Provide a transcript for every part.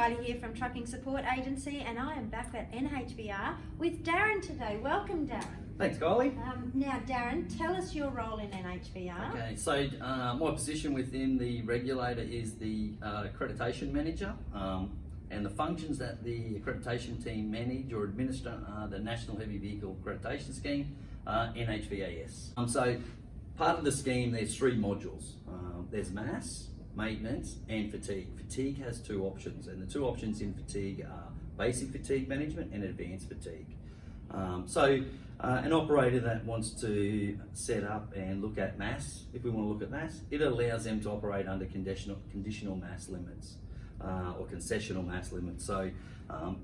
Kylie here from Trucking Support Agency, and I am back at NHVR with Darren today. Welcome, Darren. Thanks, Kylie. Now, Darren, tell us your role in NHVR. Okay, so my position within the regulator is the accreditation manager, and the functions that the accreditation team manage or administer are the National Heavy Vehicle Accreditation Scheme, NHVAS. So part of the scheme, there's three modules. There's mass, maintenance, and fatigue. Fatigue has two options, and the two options in fatigue are basic fatigue management and advanced fatigue. An operator that wants to set up and look at mass, if we want to look at mass, it allows them to operate under conditional mass limits or concessional mass limits. So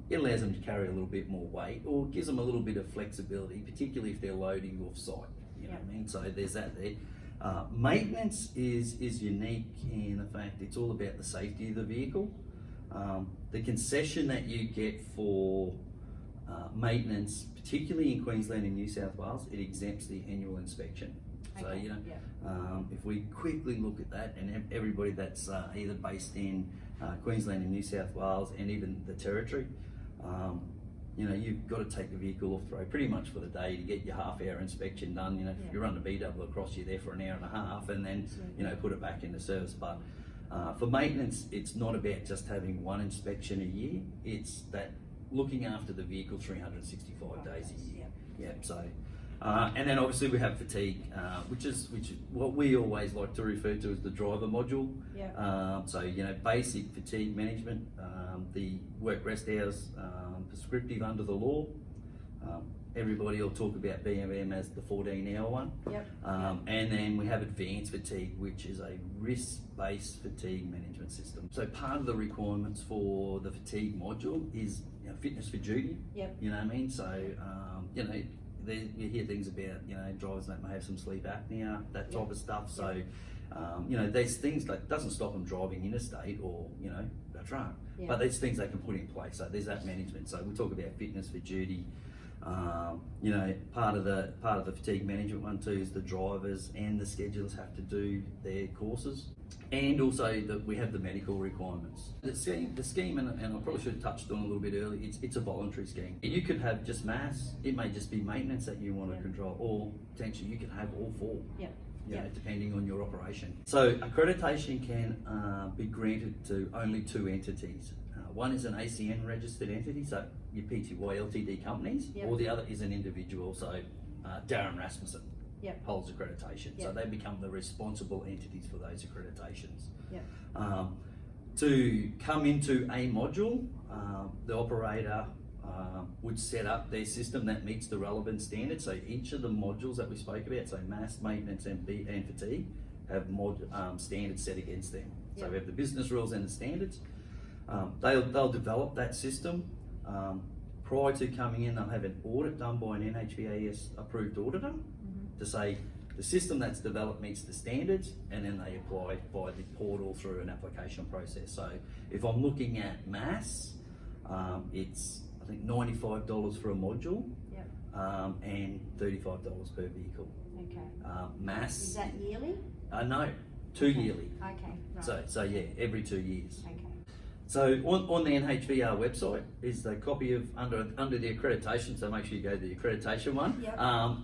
it allows them to carry a little bit more weight, or gives them a little bit of flexibility, particularly if they're loading off site. You know what I mean? So there's that there. Maintenance is unique in the fact it's all about the safety of the vehicle. The concession that you get for maintenance, particularly in Queensland and New South Wales, it exempts the annual inspection. Okay. So if we quickly look at that, and everybody that's either based in Queensland and New South Wales and even the Territory, you've got to take the vehicle off the road pretty much for the day to get your half-hour inspection done. If you run the BW across, you're there for an hour and a half, and then put it back into service. But for maintenance, it's not about just having one inspection a year. It's that looking after the vehicle 365 days a year. So and then obviously we have fatigue, which is what we always like to refer to as the driver module. Basic fatigue management, the work rest hours prescriptive under the law. Everybody will talk about BMM as the 14-hour one. And then we have advanced fatigue, which is a risk-based fatigue management system. So part of the requirements for the fatigue module is fitness for duty. You know what I mean? So you hear things about drivers that may have some sleep apnea, that type of stuff. So there's things that doesn't stop them driving interstate or a truck, but there's things they can put in place. So there's that management. So we talk about fitness for duty. Part of the fatigue management one too is the drivers and the schedulers have to do their courses, and also we have the medical requirements. The scheme, and I probably should have touched on a little bit earlier. It's a voluntary scheme. You could have just mass. It may just be maintenance that you want to control, or potentially you could have all four. Depending on your operation. So accreditation can be granted to only two entities. One is an ACN registered entity, so your PTY Ltd companies, or the other is an individual, so Darren Rasmussen holds accreditation. So they become the responsible entities for those accreditations. To come into a module, the operator would set up their system that meets the relevant standards. So each of the modules that we spoke about, so mass, maintenance and fatigue, have standards set against them. So we have the business rules and the standards. They'll develop that system. Prior to coming in, they'll have an audit done by an NHVAS approved auditor to say the system that's developed meets the standards, and then they apply by the portal through an application process. So if I'm looking at mass, it's I think $95 for a module, and $35 per vehicle. Mass. Is that yearly? No, two yearly. Okay. Right. So every 2 years. Okay. So on the NHVR website is the copy of under the accreditation. So make sure you go to the accreditation one.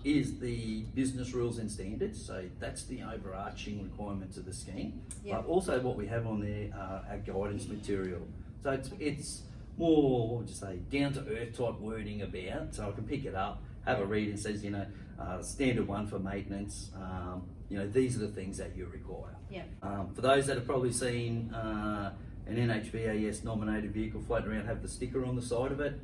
Is the business rules and standards. So that's the overarching requirements of the scheme. But also what we have on there are our guidance material. So it's more, what would you say, down to earth type wording about. So I can pick it up, have a read, and says standard one for maintenance. These are the things that you require. For those that have probably seen an NHVAS nominated vehicle floating around, have the sticker on the side of it.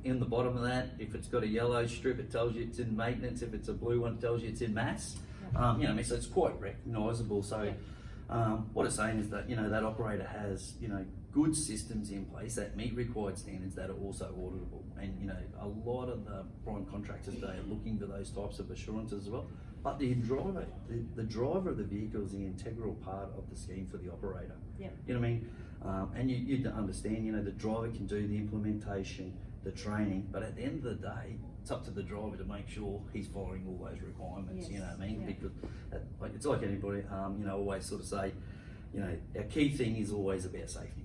In the bottom of that, if it's got a yellow strip, it tells you it's in maintenance. If it's a blue one, it tells you it's in mass. So it's quite recognisable. So what it's saying is that that operator has good systems in place that meet required standards that are also auditable. And a lot of the prime contractors today are looking for those types of assurances as well. But the driver of the vehicle is the integral part of the scheme for the operator. You know what I mean? And you understand, the driver can do the implementation, the training, but at the end of the day, it's up to the driver to make sure he's following all those requirements. You know what I mean? Because it's like anybody, always sort of say, our key thing is always about safety.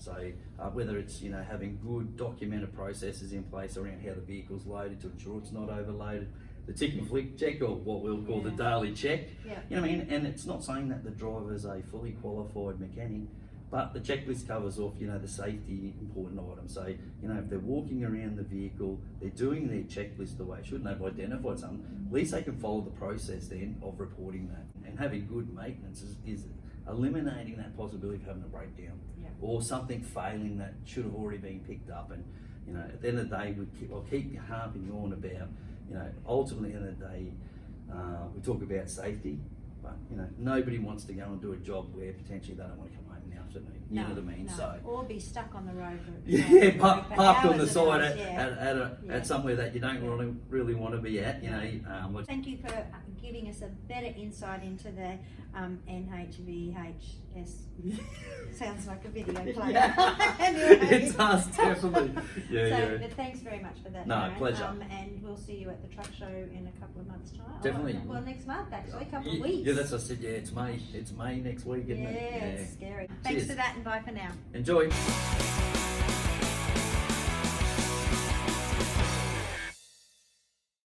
So whether it's having good documented processes in place around how the vehicle's loaded to ensure it's not overloaded, the tick and flick check, or what we'll call the daily check. Yeah. You know what I mean? And it's not saying that the driver's a fully qualified mechanic, but the checklist covers off, the safety important items. So, if they're walking around the vehicle, they're doing their checklist the way it should, and they've identified something, at least they can follow the process then of reporting that. And having good maintenance is eliminating that possibility of having a breakdown or something failing that should have already been picked up. And, at the end of the day, I'll keep harping on about, ultimately at the end of the day, we talk about safety, but, nobody wants to go and do a job where potentially they don't want to come home in the afternoon. You know what I mean? No. So, or be stuck on the road. Parked on the side hours, at somewhere that you don't really want to be at. Thank you for giving us a better insight into the NHVHS. Sounds like a video player. It does, definitely. But thanks very much for that. No, Darren. pleasure. And we'll see you at the truck show in a couple of months' time. Definitely. Well, next month actually, a couple of weeks. Yeah, that's what I said. Yeah, it's May. It's May next week, isn't it? Yeah, it's scary. Thanks for that, and bye for now. Enjoy.